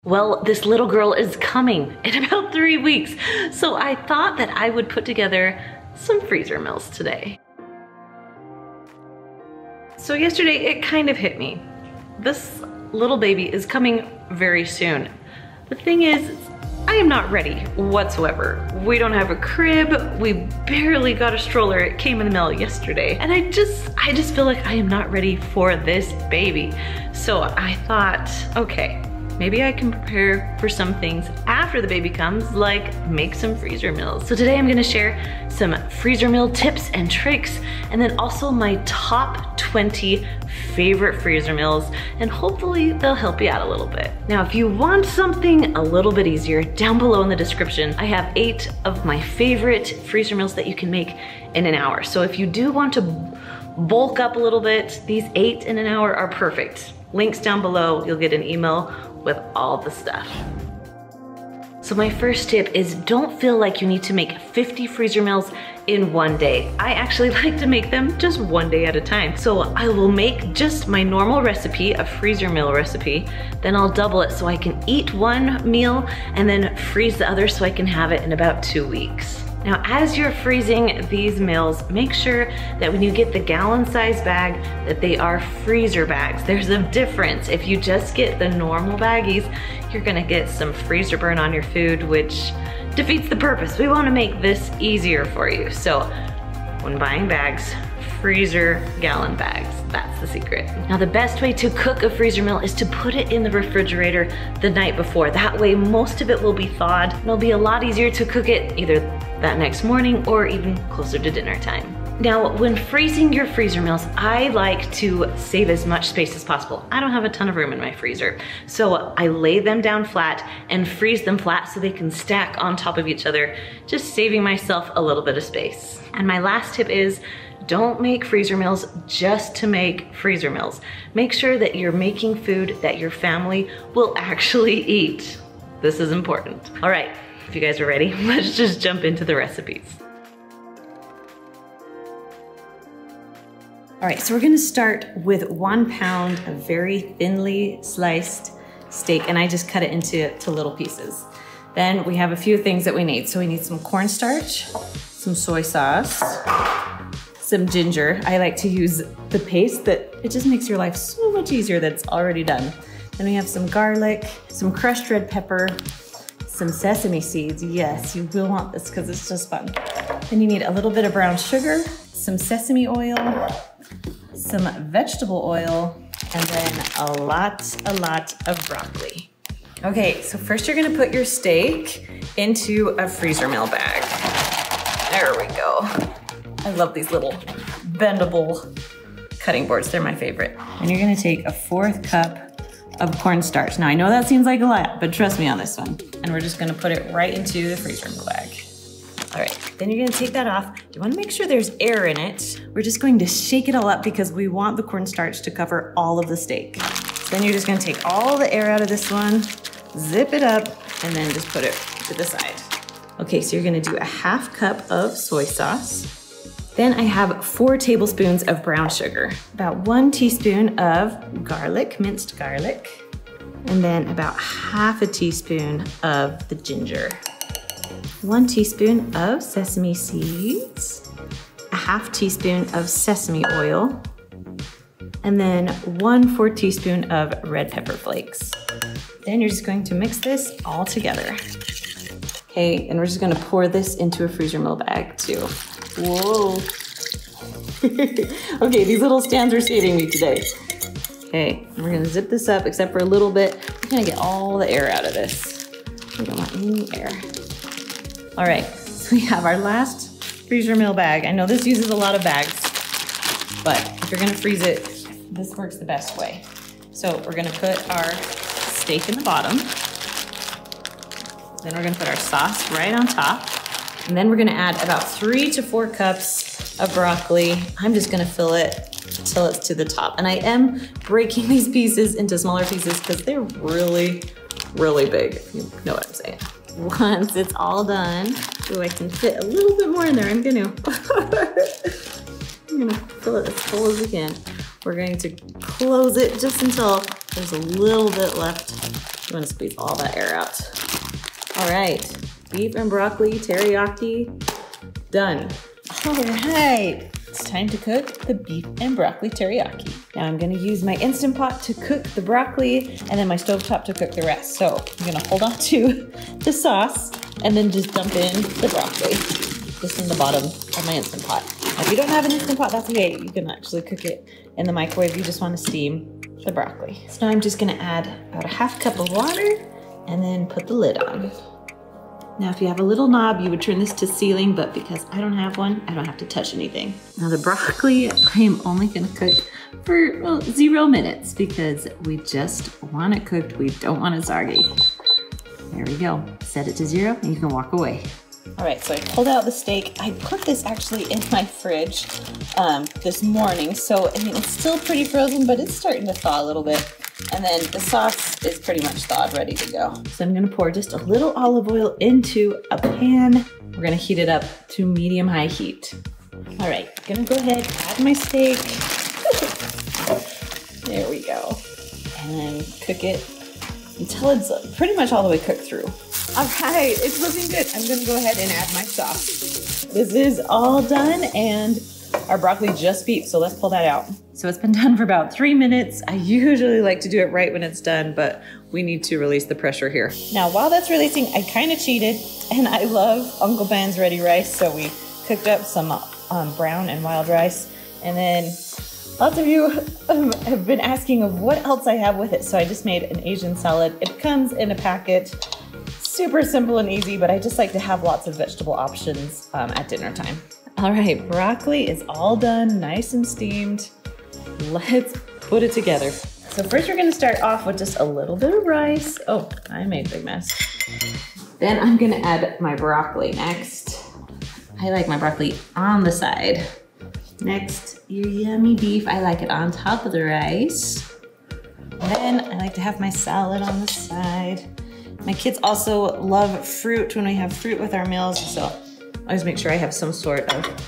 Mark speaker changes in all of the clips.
Speaker 1: Well, this little girl is coming in about 3 weeks, so I thought that I would put together some freezer meals today. So yesterday it kind of hit me. This little baby is coming very soon. The thing is, I am not ready whatsoever. We don't have a crib. We barely got a stroller. It came in the mail yesterday. And I just feel like I am not ready for this baby. So I thought, okay, maybe I can prepare for some things after the baby comes, like make some freezer meals. So today I'm gonna share some freezer meal tips and tricks, and then also my top 20 favorite freezer meals, and hopefully they'll help you out a little bit. Now, if you want something a little bit easier, down below in the description, I have 8 of my favorite freezer meals that you can make in an hour. So if you do want to bulk up a little bit, these 8 in an hour are perfect. Links down below, you'll get an email with all the stuff. So my first tip is don't feel like you need to make 50 freezer meals in one day. I actually like to make them just one day at a time. So I will make just my normal recipe, a freezer meal recipe, then I'll double it so I can eat one meal and then freeze the other so I can have it in about 2 weeks. Now, as you're freezing these meals, make sure that when you get the gallon-size bag, that they are freezer bags. There's a difference. If you just get the normal baggies, you're gonna get some freezer burn on your food, which defeats the purpose. We wanna make this easier for you. So, when buying bags, freezer gallon bags. That's the secret. Now, the best way to cook a freezer meal is to put it in the refrigerator the night before. That way, most of it will be thawed, and it'll be a lot easier to cook it either that next morning or even closer to dinner time. Now, when freezing your freezer meals, I like to save as much space as possible. I don't have a ton of room in my freezer, so I lay them down flat and freeze them flat so they can stack on top of each other, just saving myself a little bit of space. And my last tip is, don't make freezer meals just to make freezer meals. Make sure that you're making food that your family will actually eat. This is important. All right, if you guys are ready, let's just jump into the recipes. All right, so we're gonna start with 1 pound of very thinly sliced steak, and I just cut it into little pieces. Then we have a few things that we need. So we need some cornstarch, some soy sauce, some ginger. I like to use the paste that it just makes your life so much easier that's already done. Then we have some garlic, some crushed red pepper, some sesame seeds. Yes, you will want this because it's just fun. Then you need a little bit of brown sugar, some sesame oil, some vegetable oil, and then a lot of broccoli. Okay, so first you're gonna put your steak into a freezer meal bag. There we go. I love these little bendable cutting boards. They're my favorite. And you're gonna take a 1/4 cup of cornstarch. Now I know that seems like a lot, but trust me on this one. And we're just gonna put it right into the freezer meal bag. All right, then you're gonna take that off. You wanna make sure there's air in it. We're just going to shake it all up because we want the cornstarch to cover all of the steak. So then you're just gonna take all the air out of this one, zip it up, and then just put it to the side. Okay, so you're gonna do a 1/2 cup of soy sauce. Then I have 4 tablespoons of brown sugar, about 1 teaspoon of garlic, minced garlic, and then about 1/2 teaspoon of the ginger. 1 teaspoon of sesame seeds, a 1/2 teaspoon of sesame oil, and then 1/4 teaspoon of red pepper flakes. Then you're just going to mix this all together. Okay, and we're just gonna pour this into a freezer meal bag too. Whoa. Okay, these little stands are saving me today. Okay, we're gonna zip this up except for a little bit. We're gonna get all the air out of this. We don't want any air. All right, so we have our last freezer meal bag. I know this uses a lot of bags, but if you're gonna freeze it, this works the best way. So we're gonna put our steak in the bottom. Then we're gonna put our sauce right on top. And then we're gonna add about 3 to 4 cups of broccoli. I'm just gonna fill it till it's to the top. And I am breaking these pieces into smaller pieces because they're really, really big, if you know what I'm saying. Once it's all done, ooh, I can fit a little bit more in there. I'm gonna fill it as full as we can. We're going to close it just until there's a little bit left You wanna squeeze all that air out. All right, beef and broccoli teriyaki, done. All right, it's time to cook the beef and broccoli teriyaki. Now I'm gonna use my Instant Pot to cook the broccoli and then my stovetop to cook the rest. So I'm gonna hold on to the sauce and then just dump in the broccoli, just in the bottom of my Instant Pot. Now, if you don't have an Instant Pot, that's okay. You can actually cook it in the microwave. You just wanna steam the broccoli. So now I'm just gonna add about a half cup of water and then put the lid on. Now, if you have a little knob, you would turn this to sealing, but because I don't have one, I don't have to touch anything. Now the broccoli, I am only gonna cook for, well, 0 minutes because we just want it cooked. We don't want it soggy. There we go. Set it to 0 and you can walk away. All right, so I pulled out the steak. I put this actually in my fridge this morning. So, I mean, it's still pretty frozen, but it's starting to thaw a little bit. And then the sauce is pretty much thawed, ready to go. So I'm gonna pour just a little olive oil into a pan. We're gonna heat it up to medium-high heat. All right, gonna go ahead, add my steak. There we go. And then cook it until it's pretty much all the way cooked through. All right, it's looking good. I'm gonna go ahead and add my sauce. This is all done and our broccoli just beeped, so let's pull that out. So it's been done for about 3 minutes. I usually like to do it right when it's done, but we need to release the pressure here. Now, while that's releasing, I kind of cheated, and I love Uncle Ben's ready rice, so we cooked up some brown and wild rice, and then lots of you have been asking of what else I have with it, so I just made an Asian salad. It comes in a packet, super simple and easy, but I just like to have lots of vegetable options at dinner time. All right, broccoli is all done, nice and steamed. Let's put it together. So first we're gonna start off with just a little bit of rice. Oh, I made a big mess. Then I'm gonna add my broccoli next. I like my broccoli on the side. Next, your yummy beef. I like it on top of the rice. Then I like to have my salad on the side. My kids also love fruit when we have fruit with our meals, so I always make sure I have some sort of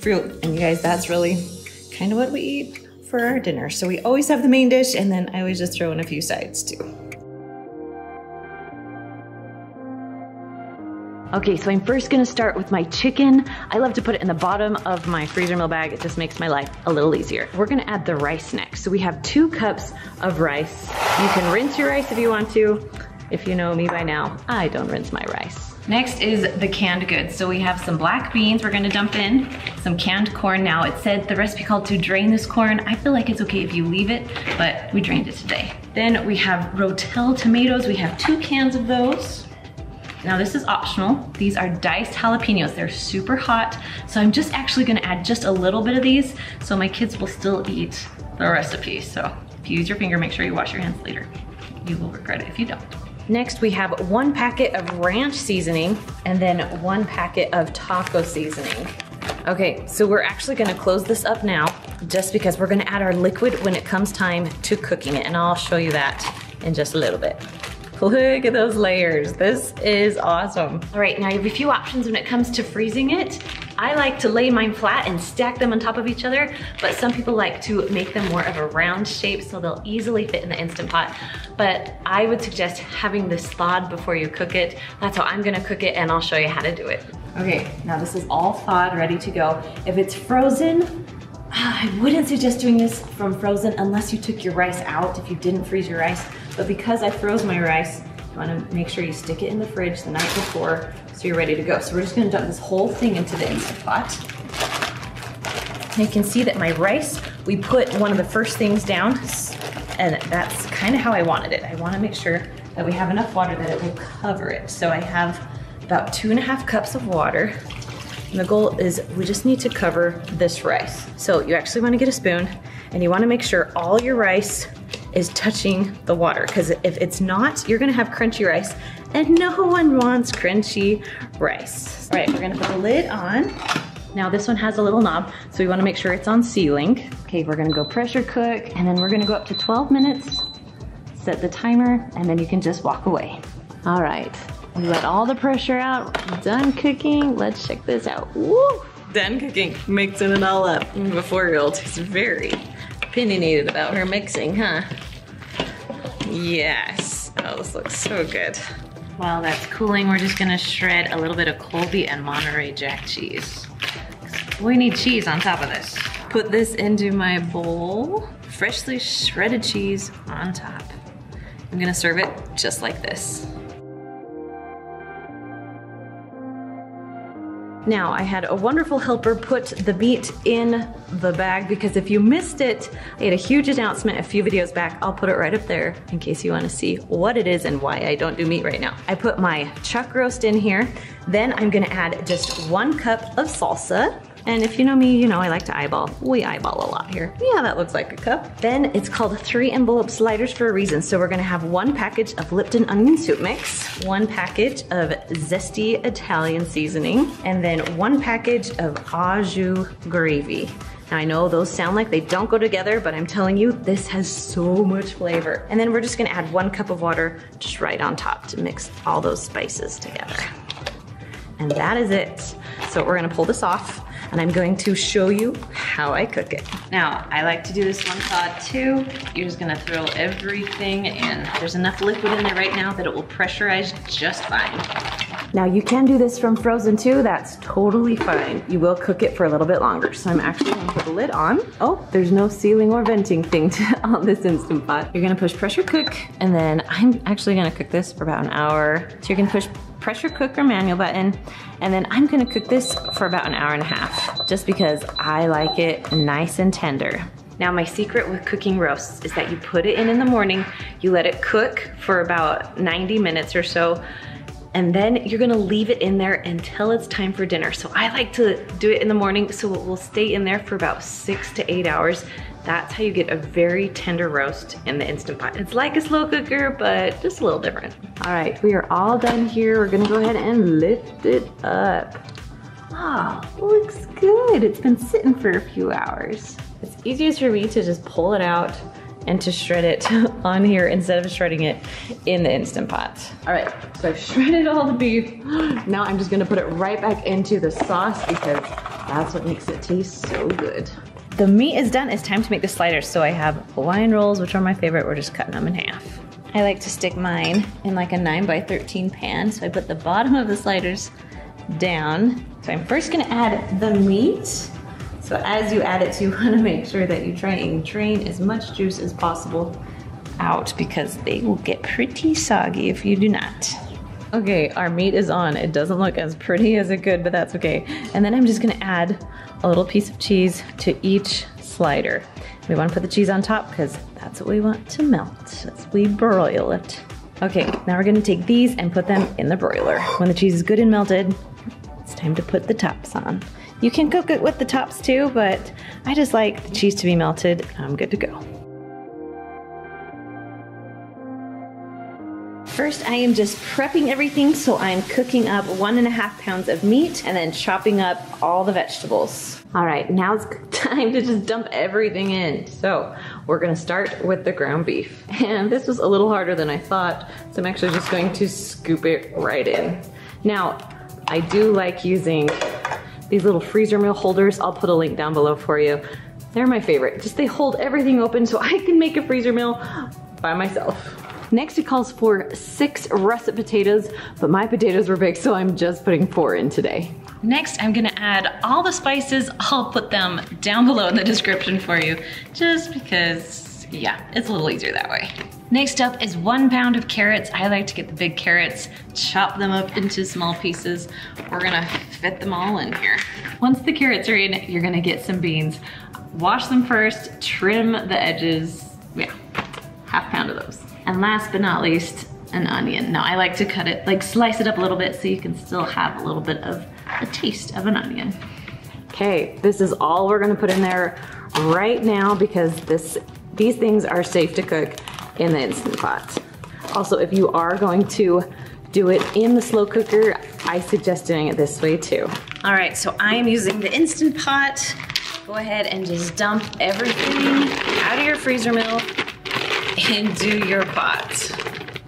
Speaker 1: fruit. And you guys, that's really kind of what we eat for our dinner. So we always have the main dish, and then I always just throw in a few sides too. Okay, so I'm first gonna start with my chicken. I love to put it in the bottom of my freezer meal bag. It just makes my life a little easier. We're gonna add the rice next. So we have 2 cups of rice. You can rinse your rice if you want to. If you know me by now, I don't rinse my rice. Next is the canned goods. So we have some black beans we're gonna dump in, some canned corn. Now it said the recipe called to drain this corn. I feel like it's okay if you leave it, but we drained it today. Then we have Rotel tomatoes. We have 2 cans of those. Now this is optional. These are diced jalapenos. They're super hot. So I'm just actually gonna add just a little bit of these so my kids will still eat the recipe. So if you use your finger, make sure you wash your hands later. You will regret it if you don't. Next, we have 1 packet of ranch seasoning and then 1 packet of taco seasoning. Okay, so we're actually gonna close this up now just because we're gonna add our liquid when it comes time to cooking it, and I'll show you that in just a little bit. Look at those layers. This is awesome. All right, now you have a few options when it comes to freezing it. I like to lay mine flat and stack them on top of each other, but some people like to make them more of a round shape so they'll easily fit in the Instant Pot. But I would suggest having this thawed before you cook it. That's how I'm gonna cook it, and I'll show you how to do it. Okay, now this is all thawed, ready to go. If it's frozen, I wouldn't suggest doing this from frozen unless you took your rice out, if you didn't freeze your rice. But because I froze my rice, you wanna make sure you stick it in the fridge the night before so you're ready to go. So we're just gonna dump this whole thing into the Instant Pot. And you can see that my rice, we put one of the first things down, and that's kind of how I wanted it. I wanna make sure that we have enough water that it will cover it. So I have about 2.5 cups of water. And the goal is we just need to cover this rice. So you actually wanna get a spoon and you wanna make sure all your rice is touching the water, because if it's not, you're gonna have crunchy rice, and no one wants crunchy rice. All right, we're gonna put the lid on. Now this one has a little knob, so we wanna make sure it's on sealing. Okay, we're gonna go pressure cook, and then we're gonna go up to 12 minutes, set the timer, and then you can just walk away. All right, we let all the pressure out, done cooking. Let's check this out. Woo! Done cooking, mixing it all up. My 4-year-old is very opinionated about her mixing, huh? Yes. Oh, this looks so good. While that's cooling, we're just gonna shred a little bit of Colby and Monterey Jack cheese. We need cheese on top of this. Put this into my bowl. Freshly shredded cheese on top. I'm gonna serve it just like this. Now, I had a wonderful helper put the meat in the bag because if you missed it, I had a huge announcement a few videos back. I'll put it right up there in case you want to see what it is and why I don't do meat right now. I put my chuck roast in here. Then I'm gonna add just 1 cup of salsa. And if you know me, you know I like to eyeball. We eyeball a lot here. Yeah, that looks like a cup. Then it's called 3 envelope sliders for a reason. So we're gonna have 1 package of Lipton onion soup mix, 1 package of zesty Italian seasoning, and then 1 package of au jus gravy. Now I know those sound like they don't go together, but I'm telling you, this has so much flavor. And then we're just gonna add 1 cup of water just right on top to mix all those spices together. And that is it. So we're gonna pull this off and I'm going to show you how I cook it. Now, I like to do this one thought too. You're just gonna throw everything in. There's enough liquid in there right now that it will pressurize just fine. Now you can do this from frozen too, that's totally fine. You will cook it for a little bit longer. So I'm actually gonna put the lid on. Oh, there's no sealing or venting thing on this Instant Pot. You're gonna push pressure cook, and then I'm actually gonna cook this for about an hour. So you're gonna push pressure cook or manual button, and then I'm gonna cook this for about an hour and a half, just because I like it nice and tender. Now my secret with cooking roasts is that you put it in the morning, you let it cook for about 90 minutes or so, and then you're gonna leave it in there until it's time for dinner. So I like to do it in the morning so it will stay in there for about 6 to 8 hours. That's how you get a very tender roast in the Instant Pot. It's like a slow cooker, but just a little different. All right, we are all done here. We're gonna go ahead and lift it up. Oh, looks good. It's been sitting for a few hours. It's easiest for me to just pull it out and to shred it on here instead of shredding it in the Instant Pot. All right, so I've shredded all the beef. Now I'm just gonna put it right back into the sauce because that's what makes it taste so good. The meat is done, it's time to make the sliders. So I have Hawaiian rolls, which are my favorite. We're just cutting them in half. I like to stick mine in like a 9x13 pan. So I put the bottom of the sliders down. So I'm first gonna add the meat. So as you add it, you wanna make sure that you try and drain as much juice as possible out because they will get pretty soggy if you do not. Okay, our meat is on. It doesn't look as pretty as it could, but that's okay. And then I'm just gonna add a little piece of cheese to each slider. We wanna put the cheese on top because that's what we want to melt as we broil it. Okay, now we're gonna take these and put them in the broiler. When the cheese is good and melted, it's time to put the tops on. You can cook it with the tops too, but I just like the cheese to be melted. I'm good to go. First, I am just prepping everything, so I'm cooking up 1.5 pounds of meat and then chopping up all the vegetables. All right, now it's time to just dump everything in. So we're gonna start with the ground beef. And this was a little harder than I thought, so I'm actually just going to scoop it right in. Now, I do like using these little freezer meal holders. I'll put a link down below for you. They're my favorite. Just they hold everything open so I can make a freezer meal by myself. Next, it calls for 6 russet potatoes, but my potatoes were big, so I'm just putting 4 in today. Next, I'm gonna add all the spices. I'll put them down below in the description for you, just because, yeah, it's a little easier that way. Next up is 1 pound of carrots. I like to get the big carrots, chop them up into small pieces. We're gonna fit them all in here. Once the carrots are in, you're gonna get some beans. Wash them first, trim the edges. Yeah, 1/2 pound of those. And last but not least, an onion. Now I like to cut it, like slice it up a little bit so you can still have a little bit of a taste of an onion. Okay, this is all we're gonna put in there right now because these things are safe to cook in the Instant Pot. Also, if you are going to do it in the slow cooker, I suggest doing it this way too. All right, so I am using the Instant Pot. Go ahead and just dump everything out of your freezer meal into your pot.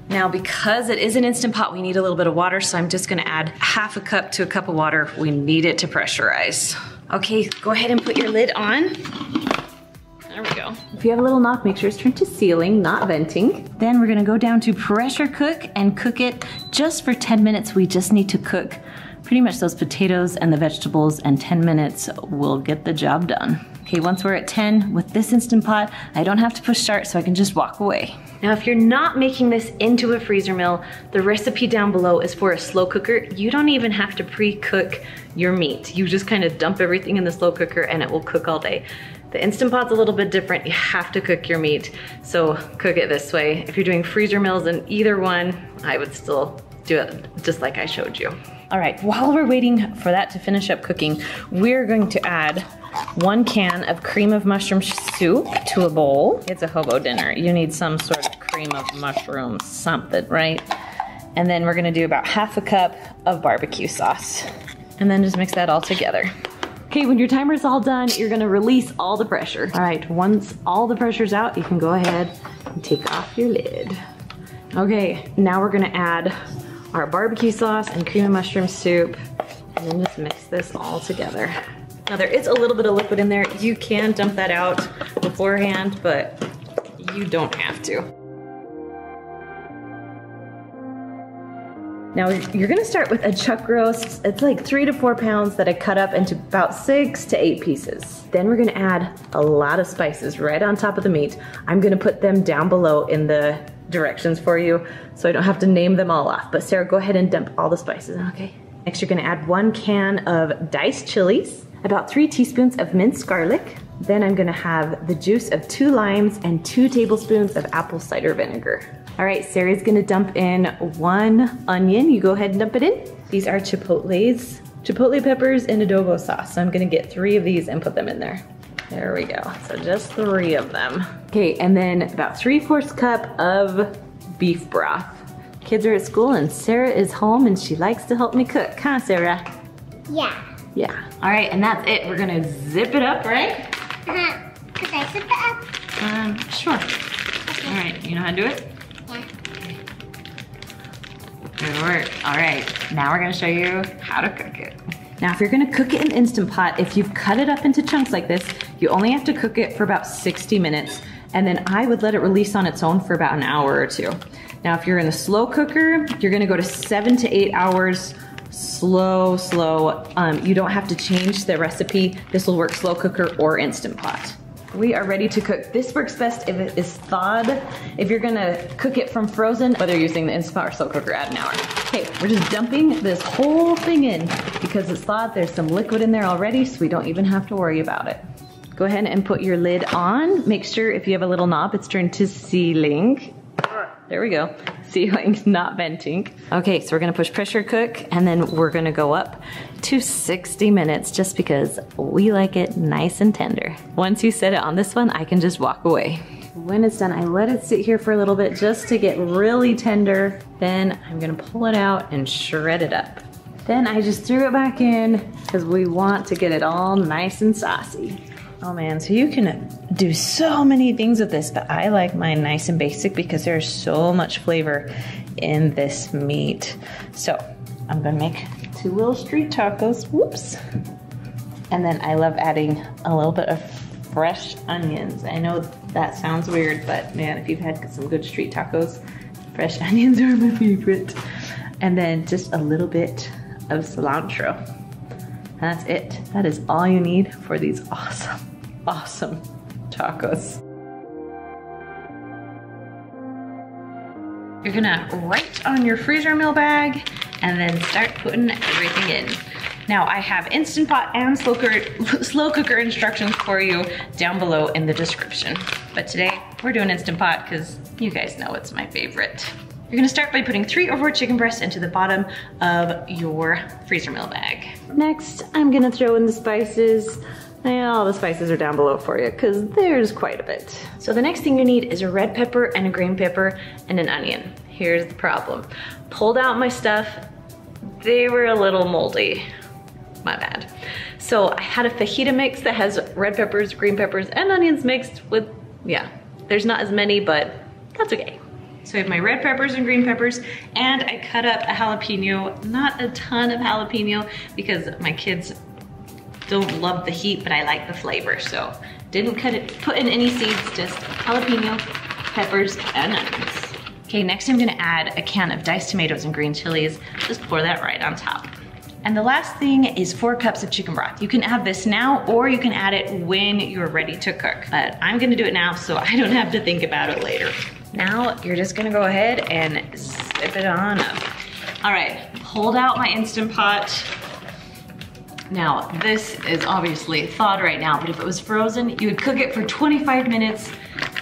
Speaker 1: Now, because it is an Instant Pot, we need a little bit of water, so I'm just gonna add 1/2 cup to a cup of water. We need it to pressurize. Okay, go ahead and put your lid on. All There we go. If you have a little knob, make sure it's turned to sealing, not venting. Then we're gonna go down to pressure cook and cook it just for 10 minutes. We just need to cook pretty much those potatoes and the vegetables, and 10 minutes will get the job done. Okay, once we're at 10, with this Instant Pot, I don't have to push start, so I can just walk away. Now, if you're not making this into a freezer meal, the recipe down below is for a slow cooker. You don't even have to pre-cook your meat. You just kind of dump everything in the slow cooker and it will cook all day. The Instant Pot's a little bit different. You have to cook your meat, so cook it this way. If you're doing freezer meals in either one, I would still do it just like I showed you. All right, while we're waiting for that to finish up cooking, we're going to add 1 can of cream of mushroom soup to a bowl. It's a hobo dinner. You need some sort of cream of mushroom something, right? And then we're gonna do about ½ a cup of barbecue sauce. And then just mix that all together. Okay, when your timer's all done, you're gonna release all the pressure. All right, once all the pressure's out, you can go ahead and take off your lid. Okay, now we're gonna add our barbecue sauce and cream of mushroom soup, and then just mix this all together. Now there is a little bit of liquid in there. You can dump that out beforehand, but you don't have to. Now you're gonna start with a chuck roast. It's like 3 to 4 pounds that I cut up into about 6 to 8 pieces. Then we're gonna add a lot of spices right on top of the meat. I'm gonna put them down below in the directions for you, so I don't have to name them all off. But Sarah, go ahead and dump all the spices in, okay? Next, you're gonna add 1 can of diced chilies, about 3 teaspoons of minced garlic. Then I'm gonna have the juice of 2 limes and 2 tablespoons of apple cider vinegar. All right, Sarah's gonna dump in 1 onion. You go ahead and dump it in. These are chipotles, chipotle peppers and adobo sauce. So I'm gonna get 3 of these and put them in there. There we go, so just 3 of them. Okay, and then about 3/4 cup of beef broth. Kids are at school and Sarah is home and she likes to help me cook, huh, Sarah?
Speaker 2: Yeah.
Speaker 1: Yeah. All right, and that's it. We're gonna zip it up, right?
Speaker 2: Could I zip it up?
Speaker 1: Sure.
Speaker 2: Okay.
Speaker 1: All right, you know how to do it?
Speaker 2: Yeah.
Speaker 1: Good work. All right, now we're gonna show you how to cook it. Now, if you're gonna cook it in Instant Pot, if you've cut it up into chunks like this, you only have to cook it for about 60 minutes, and then I would let it release on its own for about an hour or 2. Now, if you're in a slow cooker, you're gonna go to 7 to 8 hours, slow. You don't have to change the recipe. This will work slow cooker or Instant Pot. We are ready to cook. This works best if it is thawed. If you're gonna cook it from frozen, whether you're using the Instant Pot or slow cooker, add an hour. Okay, we're just dumping this whole thing in. Because it's thawed, there's some liquid in there already, so we don't even have to worry about it. Go ahead and put your lid on. Make sure if you have a little knob, it's turned to sealing. There we go. Sealing, not venting. Okay, so we're gonna push pressure cook, and then we're gonna go up to 60 minutes just because we like it nice and tender. Once you set it on this one, I can just walk away. When it's done, I let it sit here for a little bit just to get really tender. Then I'm gonna pull it out and shred it up. Then I just threw it back in because we want to get it all nice and saucy. Oh man, so you can do so many things with this, but I like mine nice and basic because there's so much flavor in this meat. So I'm gonna make 2 little street tacos, whoops. And then I love adding a little bit of fresh onions. I know that sounds weird, but man, if you've had some good street tacos, fresh onions are my favorite. And then just a little bit of cilantro. That's it. That is all you need for these awesome tacos. You're gonna write on your freezer meal bag and then start putting everything in. Now I have Instant Pot and slow cooker instructions for you down below in the description. But today we're doing Instant Pot because you guys know it's my favorite. You're gonna start by putting 3 or 4 chicken breasts into the bottom of your freezer meal bag. Next, I'm gonna throw in the spices. Yeah, all the spices are down below for you because there's quite a bit. So the next thing you need is a red pepper and a green pepper and an onion. Here's the problem. Pulled out my stuff, they were a little moldy. My bad. So I had a fajita mix that has red peppers, green peppers, and onions mixed with, yeah, there's not as many, but that's okay. So I have my red peppers and green peppers, and I cut up a jalapeno, not a ton of jalapeno because my kids don't love the heat, but I like the flavor. So Didn't put in any seeds, just jalapeno, peppers, and onions. Okay, next I'm gonna add a can of diced tomatoes and green chilies. Just pour that right on top. And the last thing is 4 cups of chicken broth. You can add this now or you can add it when you're ready to cook. But I'm gonna do it now so I don't have to think about it later. Now you're just gonna go ahead and zip it on up. All right, hold out my Instant Pot. Now this is obviously thawed right now, but if it was frozen, you would cook it for 25 minutes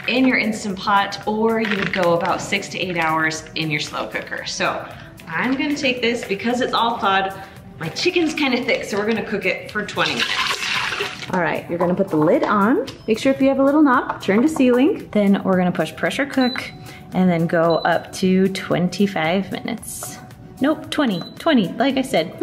Speaker 1: in your Instant Pot, or you would go about 6 to 8 hours in your slow cooker. So I'm gonna take this because it's all thawed. My chicken's kind of thick, so we're gonna cook it for 20 minutes. All right, you're gonna put the lid on. Make sure if you have a little knob, turn to ceiling. Then we're gonna push pressure cook and then go up to 25 minutes. Nope, 20, like I said,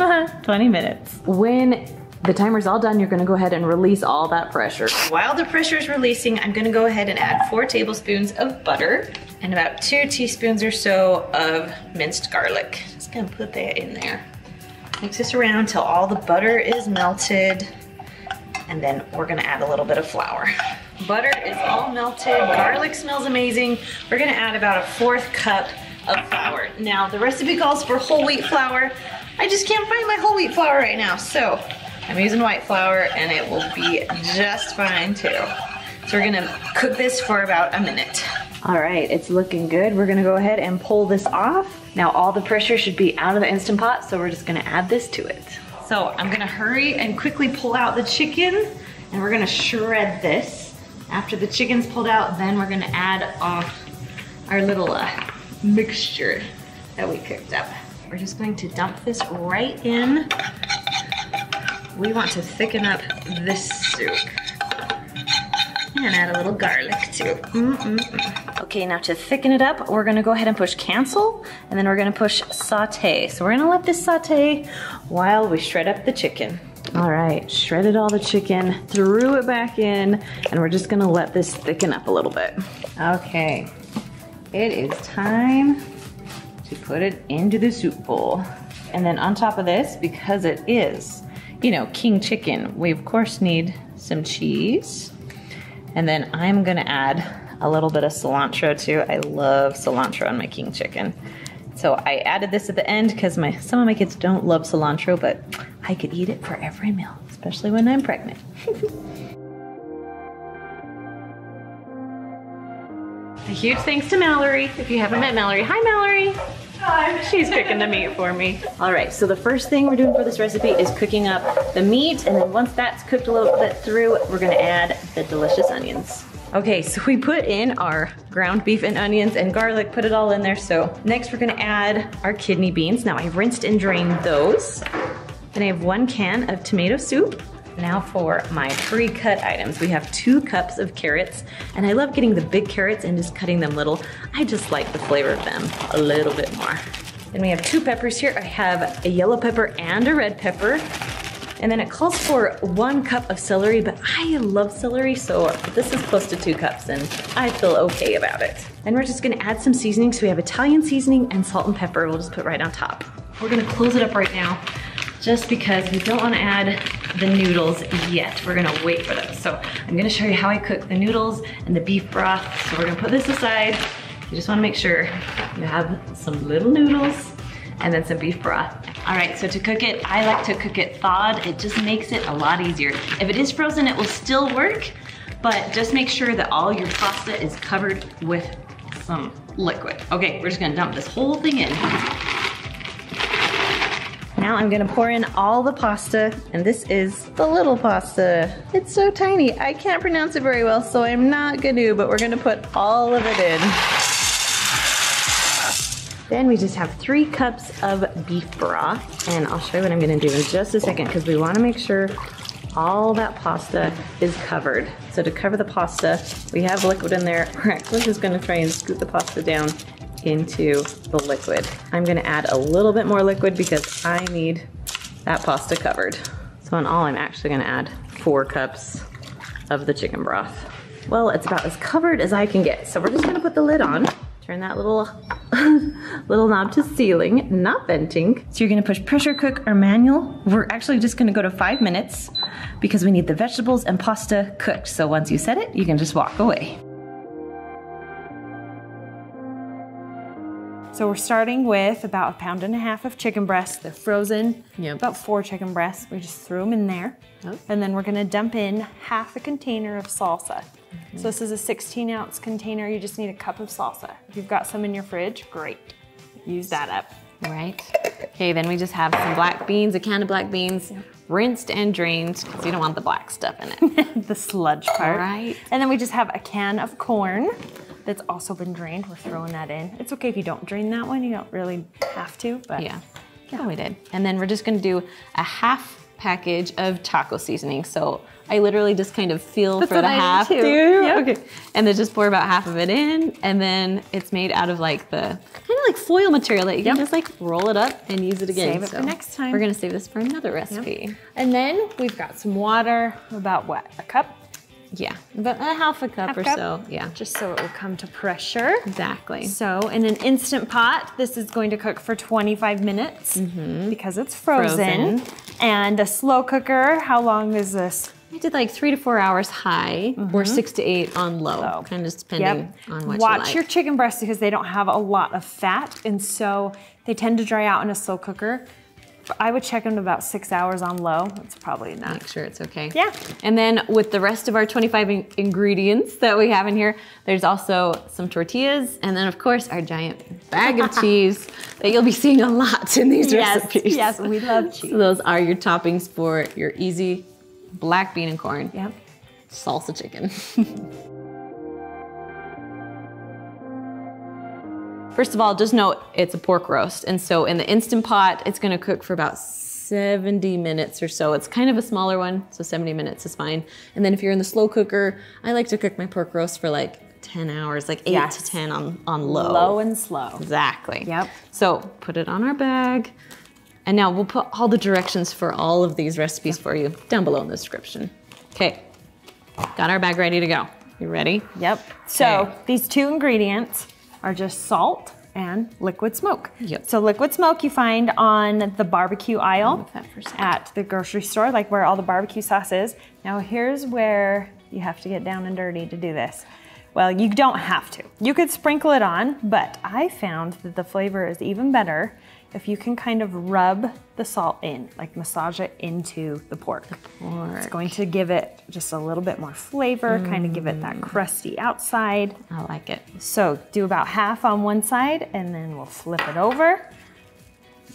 Speaker 1: 20 minutes. When the timer's all done, you're gonna go ahead and release all that pressure. While the pressure is releasing, I'm gonna go ahead and add 4 tablespoons of butter and about 2 teaspoons or so of minced garlic. Just gonna put that in there. Mix this around until all the butter is melted, and then we're gonna add a little bit of flour. Butter is all melted, garlic smells amazing. We're gonna add about a 1/4 cup of flour. Now the recipe calls for whole wheat flour. I just can't find my whole wheat flour right now, so I'm using white flour and it will be just fine too. So we're gonna cook this for about a minute. All right, it's looking good. We're gonna go ahead and pull this off. Now all the pressure should be out of the Instant Pot, so we're just gonna add this to it. So I'm gonna hurry and quickly pull out the chicken, and we're gonna shred this. After the chicken's pulled out, then we're gonna add our little mixture that we cooked up. We're just going to dump this right in. We want to thicken up this soup. And add a little garlic too. Okay, now to thicken it up, we're gonna go ahead and push cancel, and then we're gonna push saute. So we're gonna let this saute while we shred up the chicken. All right, shredded all the chicken, threw it back in, and we're just gonna let this thicken up a little bit. Okay, it is time to put it into the soup bowl. And then on top of this, because it is, you know, king chicken, we of course need some cheese. And then I'm gonna add a little bit of cilantro too. I love cilantro on my king chicken. So I added this at the end because some of my kids don't love cilantro, but I could eat it for every meal, especially when I'm pregnant. A huge thanks to Mallory. If you haven't met Mallory, hi Mallory. Hi. She's cooking the meat for me. All right, so the first thing we're doing for this recipe is cooking up the meat, and then once that's cooked a little bit through, we're gonna add the delicious onions. Okay, so we put in our ground beef and onions and garlic, put it all in there. So next we're gonna add our kidney beans. Now I rinsed and drained those. Then I have 1 can of tomato soup. Now for my pre-cut items. We have 2 cups of carrots, and I love getting the big carrots and just cutting them little. I just like the flavor of them a little bit more. Then we have 2 peppers here. I have a yellow pepper and a red pepper. And then it calls for 1 cup of celery, but I love celery, so this is close to 2 cups, and I feel okay about it. And we're just gonna add some seasoning. So we have Italian seasoning and salt and pepper. We'll just put right on top. We're gonna close it up right now, just because we don't wanna add the noodles yet. We're gonna wait for them. So I'm gonna show you how I cook the noodles and the beef broth. So we're gonna put this aside. You just wanna make sure you have some little noodles and then some beef broth. All right, so to cook it, I like to cook it thawed. It just makes it a lot easier. If it is frozen, it will still work, but just make sure that all your pasta is covered with some liquid. Okay, we're just gonna dump this whole thing in. Now I'm gonna pour in all the pasta, and this is the little pasta. It's so tiny, I can't pronounce it very well, so I'm not gonna, but we're gonna put all of it in. Then we just have 3 cups of beef broth, and I'll show you what I'm gonna do in just a second because we wanna make sure all that pasta is covered. So to cover the pasta, we have liquid in there. We're actually just gonna try and scoop the pasta down into the liquid. I'm gonna add a little bit more liquid because I need that pasta covered. So in all, I'm actually gonna add 4 cups of the chicken broth. Well, it's about as covered as I can get. So we're just gonna put the lid on, turn that little little knob to sealing, not venting. So you're gonna push pressure cook or manual. We're actually just gonna go to 5 minutes because we need the vegetables and pasta cooked. So once you set it, you can just walk away. So we're starting with about 1.5 pounds of chicken breasts. They're frozen, about 4 chicken breasts. We just threw them in there. And then we're gonna dump in half a container of salsa. So this is a 16-ounce container. You just need a cup of salsa. If you've got some in your fridge, great. Use that up.
Speaker 3: Right. Okay, then we just have some black beans, a can of black beans, rinsed and drained, because you don't want the black stuff in it.
Speaker 1: The sludge part.
Speaker 3: Right.
Speaker 1: And then we just have a can of corn that's also been drained. We're throwing that in. It's okay if you don't drain that one. You don't really have to, but
Speaker 3: yeah, we did. And then we're just gonna do a half package of taco seasoning. So I literally just kind of feel for the half.
Speaker 1: Yep.
Speaker 3: Okay. And then just pour about half of it in, and then it's made out of like the kind of like foil material that you can just like roll it up and use it again.
Speaker 1: Save it for next time.
Speaker 3: We're gonna save this for another recipe.
Speaker 1: And then we've got some water, about what, a cup?
Speaker 3: Yeah, about a half a cup or so. Yeah,
Speaker 1: just so it will come to pressure.
Speaker 3: Exactly.
Speaker 1: So in an Instant Pot, this is going to cook for 25 minutes because it's frozen. And a slow cooker, how long is this?
Speaker 3: I did like 3 to 4 hours high or 6 to 8 on low, kind of depending on what you like.
Speaker 1: Watch your chicken breasts because they don't have a lot of fat, and so they tend to dry out in a slow cooker. I would check them to about 6 hours on low. That's probably enough.
Speaker 3: Make sure it's okay.
Speaker 1: Yeah.
Speaker 3: And then with the rest of our 25 ingredients that we have in here, there's also some tortillas, and then of course our giant bag of cheese that you'll be seeing a lot in these recipes.
Speaker 1: Yes, we love cheese.
Speaker 3: So those are your toppings for your easy black bean and corn.
Speaker 1: Yep.
Speaker 3: Salsa chicken. First of all, just know it's a pork roast. And so in the Instant Pot, it's gonna cook for about 70 minutes or so. It's kind of a smaller one, so 70 minutes is fine. And then if you're in the slow cooker, I like to cook my pork roast for like 10 hours, like 8 to 10 on low.
Speaker 1: Low and slow.
Speaker 3: Exactly.
Speaker 1: Yep.
Speaker 3: So put it on our bag. And now we'll put all the directions for all of these recipes for you down below in the description. Okay, got our bag ready to go. You ready?
Speaker 1: Yep. So these 2 ingredients are just salt and liquid smoke.
Speaker 3: Yep.
Speaker 1: So liquid smoke you find on the barbecue aisle at the grocery store, like where all the barbecue sauce is. Now here's where you have to get down and dirty to do this. Well, you don't have to. You could sprinkle it on, but I found that the flavor is even better if you can kind of rub the salt in, like massage it into the pork. It's going to give it just a little bit more flavor, kind of give it that crusty outside.
Speaker 3: I like it.
Speaker 1: So do about half on one side, and then we'll flip it over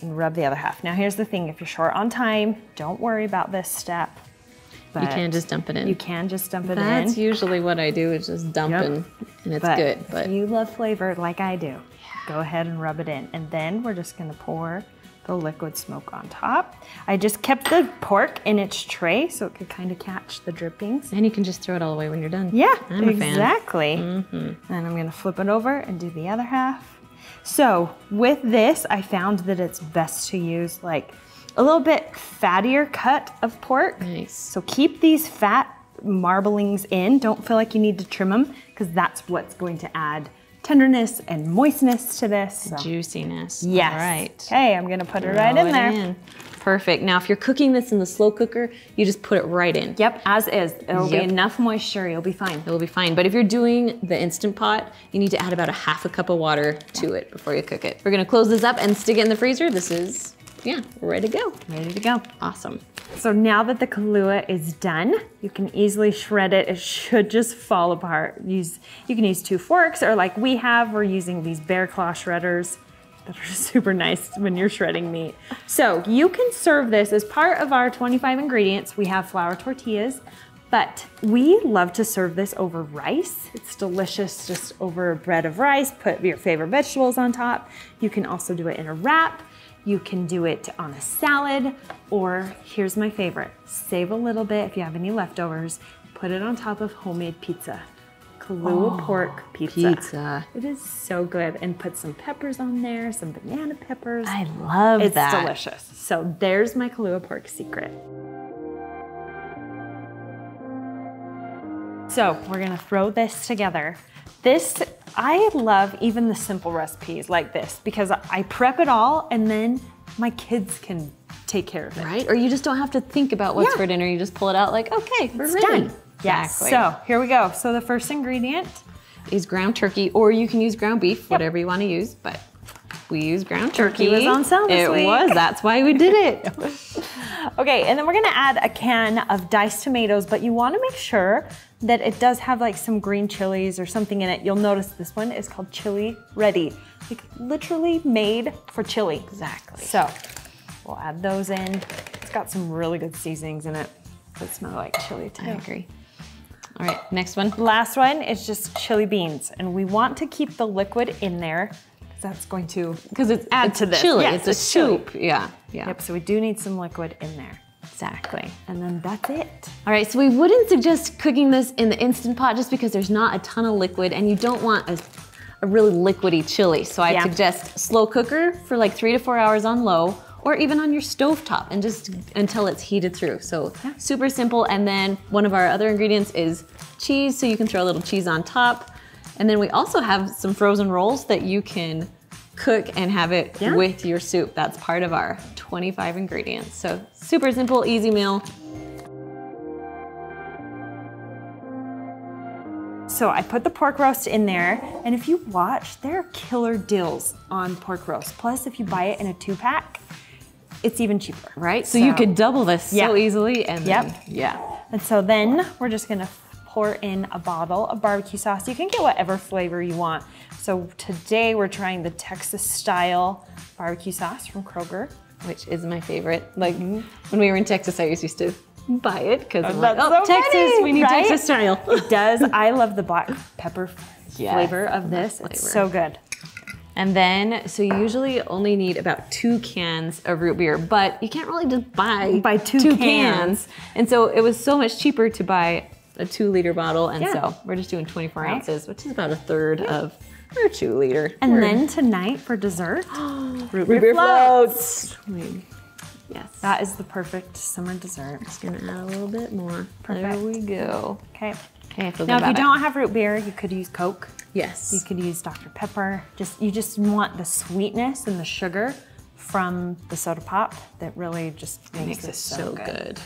Speaker 1: and rub the other half. Now here's the thing, if you're short on time, don't worry about this step.
Speaker 3: You can just dump it in.
Speaker 1: You can just dump it in.
Speaker 3: That's usually what I do, is just dump in, and it's good. But
Speaker 1: if you love flavor like I do, go ahead and rub it in. And then we're just gonna pour the liquid smoke on top. I just kept the pork in its tray so it could kind of catch the drippings.
Speaker 3: And you can just throw it all away when you're done.
Speaker 1: Yeah,
Speaker 3: I'm a fan.
Speaker 1: exactly. And I'm gonna flip it over and do the other half. So with this, I found that it's best to use like a little bit fattier cut of pork.
Speaker 3: Nice.
Speaker 1: So keep these fat marblings in. Don't feel like you need to trim them, because that's what's going to add tenderness and moistness to this. So.
Speaker 3: Juiciness.
Speaker 1: Yes.
Speaker 3: All right.
Speaker 1: Okay, I'm gonna put it right in there.
Speaker 3: Perfect. Now, if you're cooking this in the slow cooker, you just put it right in.
Speaker 1: Yep, as is. It'll be enough moisture, you'll be fine.
Speaker 3: It will be fine. But if you're doing the Instant Pot, you need to add about a half a cup of water to it before you cook it. We're gonna close this up and stick it in the freezer. This is, we're ready to go.
Speaker 1: Ready to go.
Speaker 3: Awesome.
Speaker 1: So now that the Kalua is done, you can easily shred it. It should just fall apart. You can use 2 forks, or like we have, we're using these bear claw shredders that are super nice when you're shredding meat. So you can serve this as part of our 25 ingredients. We have flour tortillas, but we love to serve this over rice. It's delicious just over a bread of rice. Put your favorite vegetables on top. You can also do it in a wrap. You can do it on a salad, or here's my favorite. Save a little bit if you have any leftovers. Put it on top of homemade pizza. Kalua pork pizza. It is so good. And put some peppers on there, some banana peppers.
Speaker 3: I love that.
Speaker 1: It's delicious. So there's my Kalua pork secret. So we're gonna throw this together.
Speaker 4: This, I love even the simple recipes like this because I prep it all and then my kids can take care of it.
Speaker 3: Right? Or you just don't have to think about what's for dinner. You just pull it out like, okay, we're ready.
Speaker 4: Done. Yes.
Speaker 3: Exactly.
Speaker 4: So here we go. So the first ingredient
Speaker 3: is ground turkey, or you can use ground beef, whatever you want to use, but we use ground turkey.
Speaker 4: Turkey was on sale this week.
Speaker 3: It was, that's why we did it.
Speaker 4: Okay, and then we're gonna add a can of diced tomatoes, but you wanna make sure that it does have like some green chilies or something in it. You'll notice this one is called Chili Ready. Like literally made for chili.
Speaker 3: Exactly.
Speaker 4: So we'll add those in. It's got some really good seasonings in it that smell like chili too.
Speaker 3: I agree. All right, next one.
Speaker 4: Last one is just chili beans, and we want to keep the liquid in there because that's going to add to this.
Speaker 3: Chili,
Speaker 4: Yes,
Speaker 3: it's a soup.
Speaker 4: chili.
Speaker 3: Yeah.
Speaker 4: Yep, so we do need some liquid in there.
Speaker 3: Exactly.
Speaker 4: And then that's it.
Speaker 3: All right, so we wouldn't suggest cooking this in the Instant Pot just because there's not a ton of liquid and you don't want a really liquidy chili. So I'd suggest slow cooker for like 3 to 4 hours on low, or even on your stovetop and just until it's heated through. So super simple. And then one of our other ingredients is cheese, so you can throw a little cheese on top. And then we also have some frozen rolls that you can cook and have it with your soup. That's part of our 25 ingredients. So super simple, easy meal.
Speaker 4: So I put the pork roast in there, and if you watch, there are killer deals on pork roast. Plus, if you buy it in a 2-pack, it's even cheaper.
Speaker 3: Right, so you could double this so easily. And then,
Speaker 4: And so then we're just gonna pour in a bottle of barbecue sauce. You can get whatever flavor you want. So today we're trying the Texas style barbecue sauce from Kroger,
Speaker 3: which is my favorite. Like when we were in Texas, I used to buy it because I'm like,
Speaker 4: so
Speaker 3: Texas,
Speaker 4: funny,
Speaker 3: we need
Speaker 4: right?
Speaker 3: Texas style.
Speaker 4: It does. I love the black pepper flavor of this. It's so good.
Speaker 3: And then, so you usually only need about 2 cans of root beer, but you can't really just buy 2 cans. And so it was so much cheaper to buy a 2-liter bottle. And so we're just doing 24 ounces, which is about a third of our 2-liter.
Speaker 4: And then tonight for dessert, root
Speaker 3: beer
Speaker 4: floats.
Speaker 3: Yes.
Speaker 4: That is the perfect summer dessert.
Speaker 3: Just gonna add a little bit more.
Speaker 4: Perfect.
Speaker 3: There we go.
Speaker 4: Okay.
Speaker 3: Okay, I feel
Speaker 4: Now,
Speaker 3: good
Speaker 4: if you
Speaker 3: about
Speaker 4: don't have root beer, you could use Coke.
Speaker 3: Yes.
Speaker 4: You could use Dr. Pepper. You just want the sweetness and the sugar from the soda pop that really just makes it so good.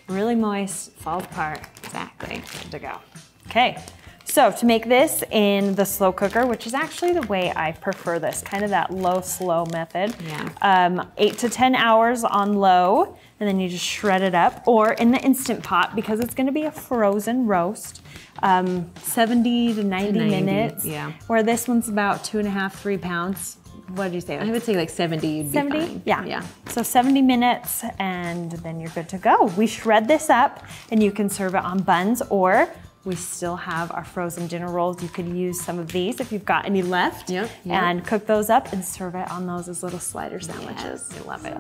Speaker 4: Really moist, falls apart.
Speaker 3: Exactly.
Speaker 4: Good to go. Okay. So to make this in the slow cooker, which is actually the way I prefer this, kind of that low, slow method. 8 to 10 hours on low, and then you just shred it up, or in the Instant Pot, because it's gonna be a frozen roast, 70 to 90 minutes. Where this one's about 2.5, 3 pounds. What did you say?
Speaker 3: I would say like 70 you'd be
Speaker 4: 70?
Speaker 3: fine.
Speaker 4: Yeah. So 70 minutes, and then you're good to go. We shred this up, and you can serve it on buns, or we still have our frozen dinner rolls. You could use some of these if you've got any left, and cook those up and serve it on those as little slider sandwiches.
Speaker 3: I love it.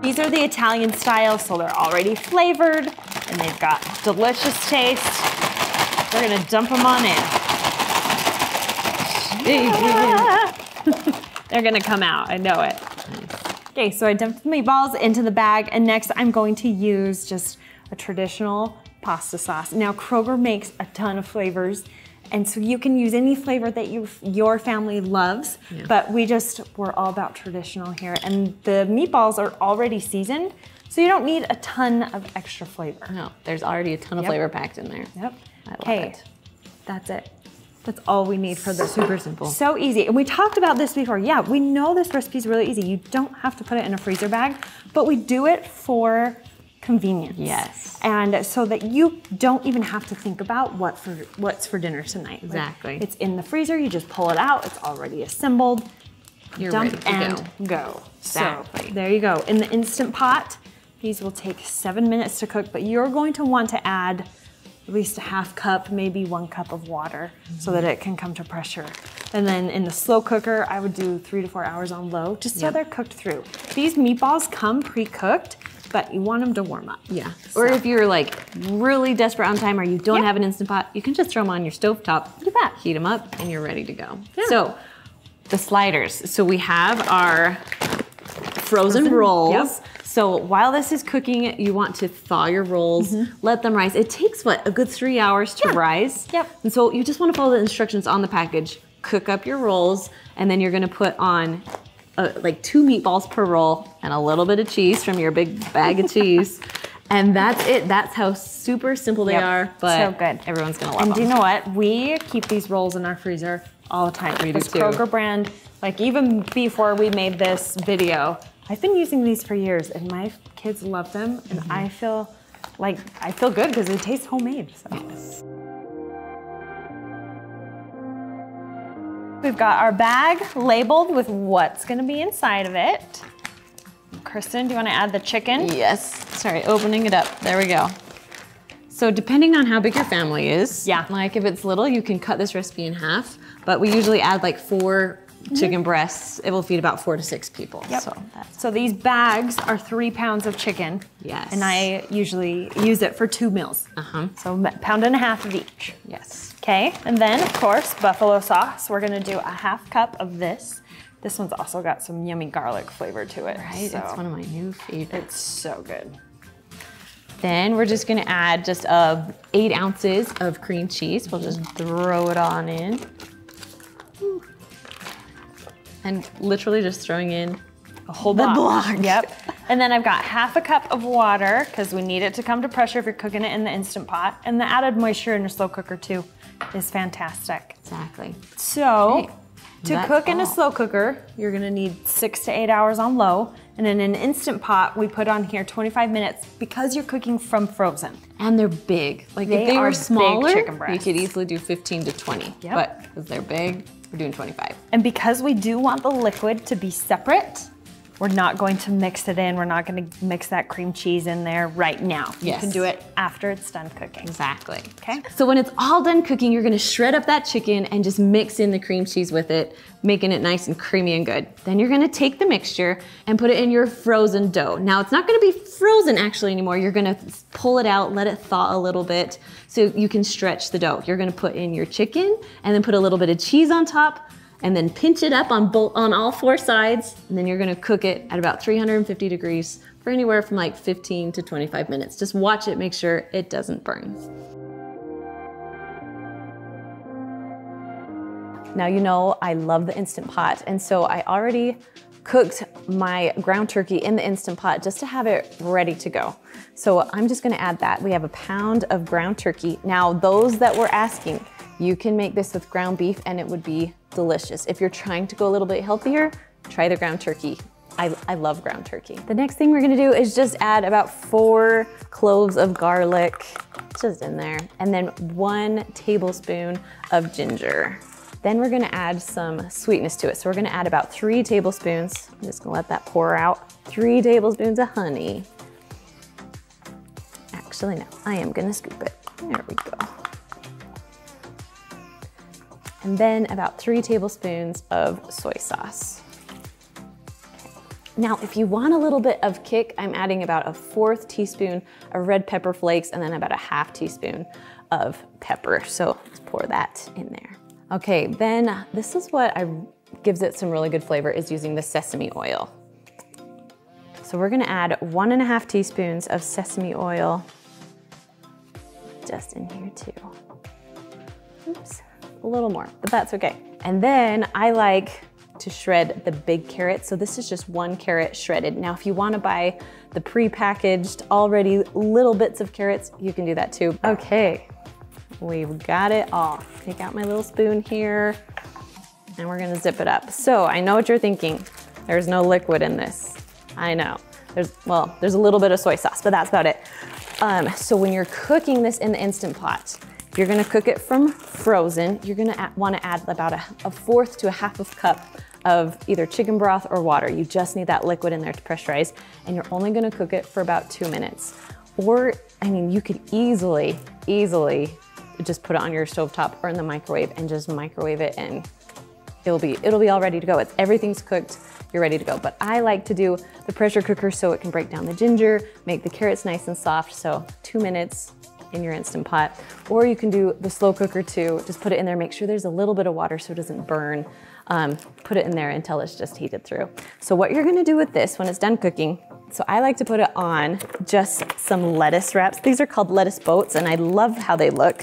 Speaker 4: These are the Italian style, so they're already flavored, and they've got delicious taste. We're gonna dump them on in. They're gonna come out, I know it. Okay, so I dumped the meatballs into the bag, and next I'm going to use just a traditional pasta sauce. Now, Kroger makes a ton of flavors, and so you can use any flavor that your family loves, but we're all about traditional here, and the meatballs are already seasoned, so you don't need a ton of extra flavor.
Speaker 3: No, there's already a ton of flavor packed in there. I love it.
Speaker 4: That's it. That's all we need for this.
Speaker 3: Super simple.
Speaker 4: So easy. And we talked about this before. Yeah, we know this recipe is really easy. You don't have to put it in a freezer bag, but we do it for convenience.
Speaker 3: Yes.
Speaker 4: And so that you don't even have to think about what's for dinner tonight.
Speaker 3: Exactly.
Speaker 4: Like, it's in the freezer, you just pull it out, it's already assembled.
Speaker 3: You're
Speaker 4: dump
Speaker 3: ready to
Speaker 4: and go.
Speaker 3: Exactly.
Speaker 4: So there you go. In the Instant Pot, these will take 7 minutes to cook, but you're going to want to add at least a half cup, maybe 1 cup of water so that it can come to pressure. And then in the slow cooker, I would do 3 to 4 hours on low, just so they're cooked through. These meatballs come pre-cooked, but you want them to warm up. So.
Speaker 3: Or if you're like really desperate on time or you don't have an Instant Pot, you can just throw them on your stovetop, heat them up, and you're ready to go. So the sliders. So we have our frozen rolls. So while this is cooking, you want to thaw your rolls, let them rise. It takes, what, a good 3 hours to rise?
Speaker 4: Yep.
Speaker 3: And so you just want to follow the instructions on the package. Cook up your rolls, and then you're gonna put on like 2 meatballs per roll and a little bit of cheese from your big bag of cheese. And that's it. That's how super simple they are, but
Speaker 4: so good.
Speaker 3: Everyone's gonna love them.
Speaker 4: And do you know what? We keep these rolls in our freezer all the time.
Speaker 3: We do
Speaker 4: this
Speaker 3: too.
Speaker 4: Kroger brand, like even before we made this video, I've been using these for years and my kids love them. And I feel good because it tastes homemade. So.
Speaker 3: Yes.
Speaker 4: We've got our bag labeled with what's gonna be inside of it. Kristen, do you wanna add the chicken?
Speaker 3: Yes. Sorry, opening it up. There we go. So depending on how big your family is, like if it's little, you can cut this recipe in half, but we usually add like 4 chicken breasts. It will feed about 4 to 6 people.
Speaker 4: So these bags are 3 pounds of chicken.
Speaker 3: Yes.
Speaker 4: And I usually use it for 2 meals. So 1.5 pounds of each.
Speaker 3: Yes.
Speaker 4: Okay, and then of course, buffalo sauce. We're gonna do a 1/2 cup of this. This one's also got some yummy garlic flavor to it.
Speaker 3: Right,
Speaker 4: so
Speaker 3: it's one of my new favorites.
Speaker 4: it's so good.
Speaker 3: Then we're just gonna add just 8 ounces of cream cheese. We'll just throw it on in. And literally just throwing in
Speaker 4: A whole
Speaker 3: the
Speaker 4: block.
Speaker 3: block.
Speaker 4: Yep. And then I've got 1/2 cup of water because we need it to come to pressure if you're cooking it in the Instant Pot. And the added moisture in your slow cooker too is fantastic.
Speaker 3: Exactly.
Speaker 4: So to
Speaker 3: That's
Speaker 4: cook in a
Speaker 3: all.
Speaker 4: slow cooker, you're gonna need 6 to 8 hours on low. And in an Instant Pot, we put on here 25 minutes because you're cooking from frozen.
Speaker 3: And they're big. Like
Speaker 4: They
Speaker 3: if they
Speaker 4: are
Speaker 3: were
Speaker 4: big
Speaker 3: smaller,
Speaker 4: chicken
Speaker 3: you
Speaker 4: breasts.
Speaker 3: could easily do 15 to 20.
Speaker 4: Yep.
Speaker 3: But because they're big, we're doing 25.
Speaker 4: And because we do want the liquid to be separate, we're not going to mix it in. We're not going to mix that cream cheese in there right now. You can do it after it's done cooking.
Speaker 3: Exactly.
Speaker 4: Okay.
Speaker 3: So when it's all done cooking, you're gonna shred up that chicken and just mix in the cream cheese with it, making it nice and creamy and good. Then you're gonna take the mixture and put it in your frozen dough. Now it's not gonna be frozen actually anymore. You're gonna pull it out, let it thaw a little bit so you can stretch the dough. You're gonna put in your chicken and then put a little bit of cheese on top and then pinch it up on all 4 sides. And then you're gonna cook it at about 350 degrees for anywhere from like 15 to 25 minutes. Just watch it, make sure it doesn't burn. Now you know I love the Instant Pot, and so I already cooked my ground turkey in the Instant Pot just to have it ready to go. So I'm just gonna add that. We have 1 pound of ground turkey. Now those that were asking, you can make this with ground beef and it would be delicious. If you're trying to go a little bit healthier, try the ground turkey. I love ground turkey. The next thing we're gonna do is just add about 4 cloves of garlic, just in there, and then 1 tablespoon of ginger. Then we're gonna add some sweetness to it. So we're gonna add about 3 tablespoons. I'm just gonna let that pour out. 3 tablespoons of honey. Actually, no, I am gonna scoop it. There we go. And then about 3 tablespoons of soy sauce. Now, if you want a little bit of kick, I'm adding about 1/4 teaspoon of red pepper flakes and then about 1/2 teaspoon of pepper. So let's pour that in there. Okay, then this is what gives it some really good flavor, is using the sesame oil. So we're gonna add 1.5 teaspoons of sesame oil just in here too. Oops. A little more, but that's okay. And then I like to shred the big carrot. So this is just 1 carrot shredded. Now, if you wanna buy the pre-packaged already little bits of carrots, you can do that too. Okay, we've got it all. Take out my little spoon here and we're gonna zip it up. So I know what you're thinking. There's no liquid in this. I know. There's a little bit of soy sauce, but that's about it. So when you're cooking this in the Instant Pot, if you're gonna cook it from frozen, you're gonna wanna add about 1/4 to 1/2 cup of either chicken broth or water. You just need that liquid in there to pressurize, and you're only gonna cook it for about 2 minutes. Or, I mean, you could easily just put it on your stovetop or in the microwave and just microwave it, and it'll be all ready to go. Everything's cooked, you're ready to go. But I like to do the pressure cooker so it can break down the ginger, make the carrots nice and soft, so 2 minutes in your Instant Pot. Or you can do the slow cooker too. Just put it in there, make sure there's a little bit of water so it doesn't burn. put it in there until it's just heated through. So what you're gonna do with this when it's done cooking, so I like to put it on just some lettuce wraps. These are called lettuce boats, and I love how they look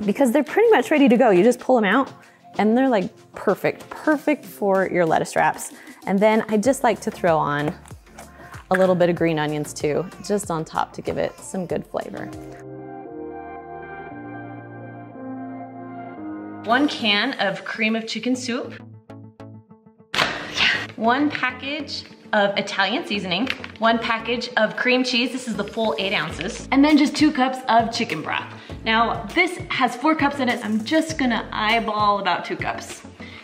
Speaker 3: because they're pretty much ready to go. You just pull them out and they're like perfect for your lettuce wraps. And then I just like to throw on a little bit of green onions too, just on top to give it some good flavor. 1 can of cream of chicken soup. 1 package of Italian seasoning, 1 package of cream cheese, this is the full 8 ounces, and then just 2 cups of chicken broth. Now, this has 4 cups in it, I'm just gonna eyeball about 2 cups.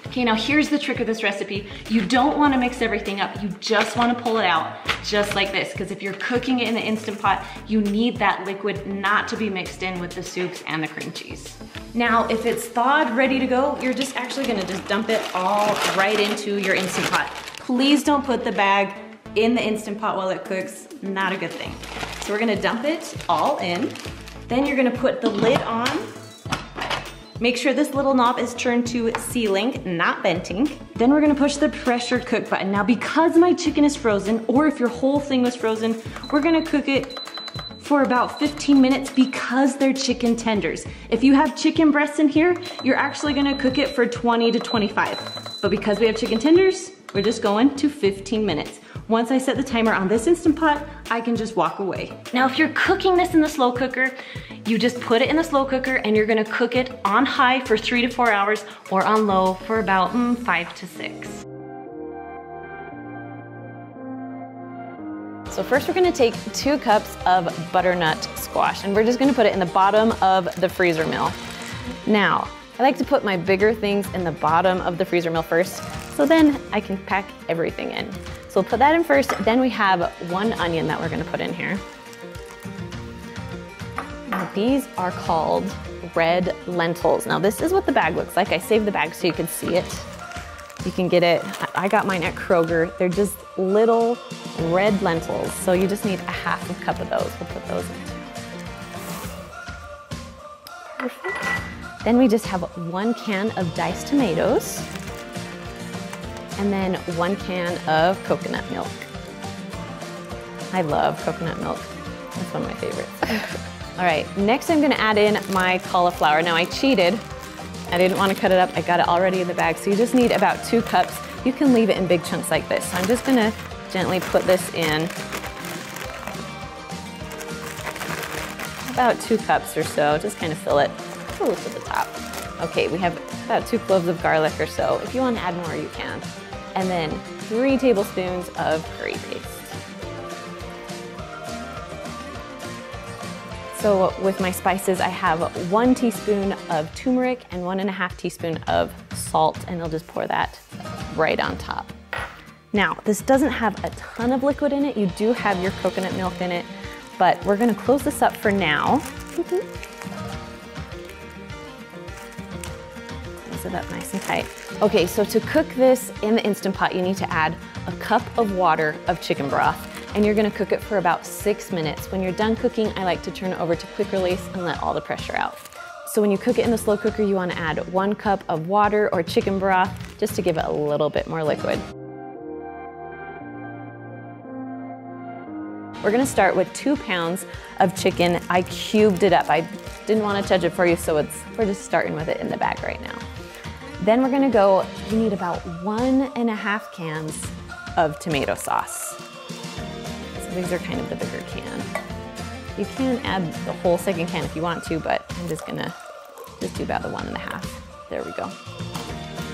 Speaker 3: Okay, now here's the trick of this recipe. You don't wanna mix everything up, you just wanna pull it out just like this, because if you're cooking it in the Instant Pot, you need that liquid not to be mixed in with the soups and the cream cheese. Now, if it's thawed, ready to go, you're just actually gonna just dump it all right into your Instant Pot. Please don't put the bag in the Instant Pot while it cooks, not a good thing. So we're gonna dump it all in. Then you're gonna put the lid on. Make sure this little knob is turned to sealing, not venting. Then we're gonna push the pressure cook button. Now, because my chicken is frozen, or if your whole thing was frozen, we're gonna cook it for about 15 minutes because they're chicken tenders. If you have chicken breasts in here, you're actually gonna cook it for 20 to 25. But because we have chicken tenders, we're just going to 15 minutes. Once I set the timer on this Instant Pot, I can just walk away. Now, if you're cooking this in the slow cooker, you just put it in the slow cooker and you're gonna cook it on high for 3 to 4 hours or on low for about 5 to 6. So first we're gonna take 2 cups of butternut squash and we're just gonna put it in the bottom of the freezer mill. Now, I like to put my bigger things in the bottom of the freezer mill first, so then I can pack everything in. So we'll put that in first, then we have 1 onion that we're gonna put in here. Now these are called red lentils. Now this is what the bag looks like. I saved the bag so you can see it. You can get it, I got mine at Kroger. They're just little red lentils. So you just need a 1/2 cup of those. We'll put those in too. Perfect. Then we just have 1 can of diced tomatoes. And then 1 can of coconut milk. I love coconut milk. That's one of my favorites. All right, next I'm gonna add in my cauliflower. Now I cheated. I didn't wanna cut it up. I got it already in the bag. So you just need about 2 cups. You can leave it in big chunks like this. So I'm just gonna gently put this in. About 2 cups or so. Just kind of fill it close to the top. Okay, we have about 2 cloves of garlic or so. If you wanna add more, you can. And then 3 tablespoons of curry paste. So with my spices, I have 1 teaspoon of turmeric and 1.5 teaspoon of salt, and I'll just pour that right on top. Now, this doesn't have a ton of liquid in it. You do have your coconut milk in it, but we're gonna close this up for now. Close it up nice and tight. Okay, so to cook this in the Instant Pot, you need to add a cup of water of chicken broth, and you're gonna cook it for about 6 minutes. When you're done cooking, I like to turn it over to quick release and let all the pressure out. So when you cook it in the slow cooker, you wanna add 1 cup of water or chicken broth just to give it a little bit more liquid. We're gonna start with 2 pounds of chicken. I cubed it up. I didn't wanna touch it for you, so we're just starting with it in the bag right now. Then we're gonna go, you need about 1.5 cans of tomato sauce. So these are kind of the bigger can. You can add the whole 2nd can if you want to, but I'm just gonna do about the 1.5. There we go.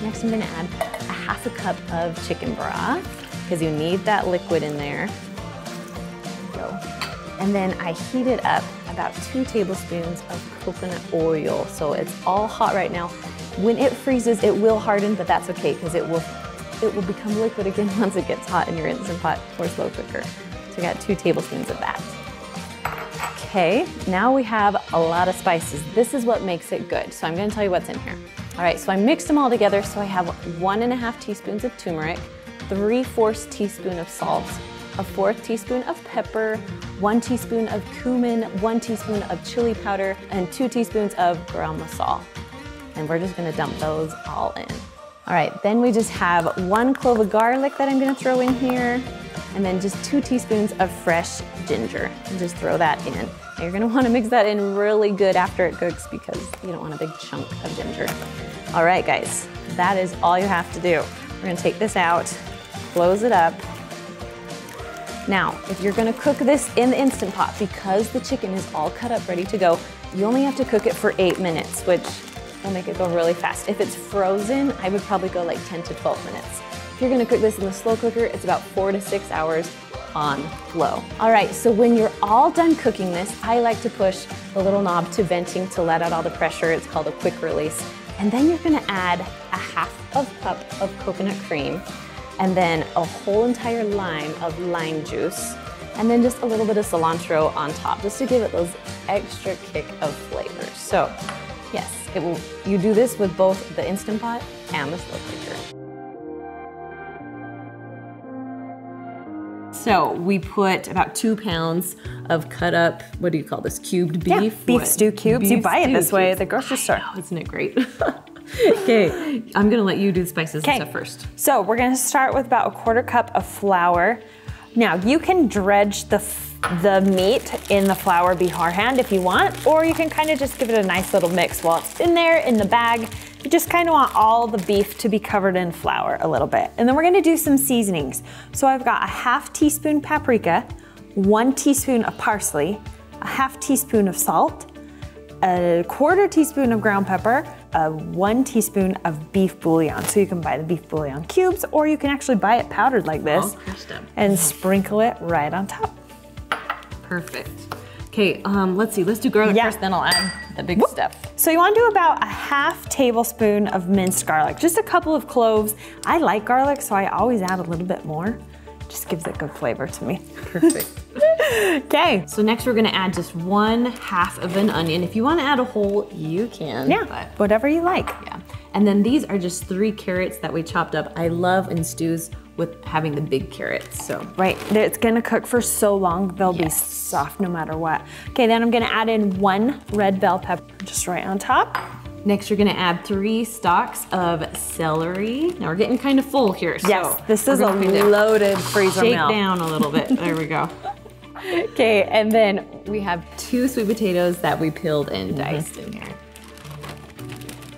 Speaker 3: Next I'm gonna add a 1/2 cup of chicken broth because you need that liquid in there. Go. And then I heated up about 2 tablespoons of coconut oil. So it's all hot right now. When it freezes, it will harden, but that's okay because it will become liquid again once it gets hot in your Instant Pot or slow cooker. So we got 2 tablespoons of that. Okay, now we have a lot of spices. This is what makes it good. So I'm gonna tell you what's in here. All right, so I mixed them all together. So I have 1.5 teaspoons of turmeric, 3/4 teaspoon of salt, a 1/4 teaspoon of pepper, 1 teaspoon of cumin, 1 teaspoon of chili powder, and 2 teaspoons of garam masala. and we're just gonna dump those all in. All right, then we just have 1 clove of garlic that I'm gonna throw in here, and then just 2 teaspoons of fresh ginger. And just throw that in. And you're gonna wanna mix that in really good after it cooks because you don't want a big chunk of ginger. All right, guys, that is all you have to do. We're gonna take this out, close it up. Now, if you're gonna cook this in the Instant Pot, because the chicken is all cut up, ready to go, you only have to cook it for 8 minutes, which will make it go really fast. If it's frozen, I would probably go like 10 to 12 minutes. If you're gonna cook this in the slow cooker, it's about 4 to 6 hours on low. All right, so when you're all done cooking this, I like to push the little knob to venting to let out all the pressure. It's called a quick release. And then you're gonna add a 1/2 cup of coconut cream, and then a whole entire lime of lime juice, and then just a little bit of cilantro on top, just to give it those extra kick of flavor. So, yes, you do this with both the Instant Pot and the slow cooker. So we put about 2 pounds of cut up, what do you call this, cubed beef?
Speaker 4: Yeah, beef stew cubes. You buy it this way at the grocery store.
Speaker 3: Oh, isn't it great? Okay, I'm gonna let you do the spices and stuff first.
Speaker 4: So we're gonna start with about a 1/4 cup of flour. Now you can dredge the meat in the flour beforehand if you want, or you can kind of just give it a nice little mix while it's in there in the bag. You just kind of want all the beef to be covered in flour a little bit. And then we're gonna do some seasonings. So I've got a 1/2 teaspoon paprika, 1 teaspoon of parsley, a 1/2 teaspoon of salt, a 1/4 teaspoon of ground pepper, 1 teaspoon of beef bouillon. So you can buy the beef bouillon cubes, or you can actually buy it powdered like this and sprinkle it right on top.
Speaker 3: Perfect. Okay, let's see, let's do garlic first, then I'll add the big stuff. So
Speaker 4: you wanna do about a 1/2 tablespoon of minced garlic, just a couple of cloves. I like garlic, so I always add a little bit more. Just gives it good flavor to me.
Speaker 3: Perfect.
Speaker 4: Okay.
Speaker 3: So next we're gonna add just 1/2 of an onion. If you wanna add a whole, you can.
Speaker 4: Yeah, but whatever you like.
Speaker 3: Yeah. And then these are just 3 carrots that we chopped up. I love in stews with having the big carrots, so.
Speaker 4: Right, it's gonna cook for so long, they'll be soft no matter what. Okay, then I'm gonna add in 1 red bell pepper, just right on top.
Speaker 3: Next, you're gonna add 3 stalks of celery. Now we're getting kind of full here, so.
Speaker 4: Yes, this is a loaded freezer meal.
Speaker 3: Shake down a little bit, there we go. Okay, and then we have 2 sweet potatoes that we peeled and diced in here.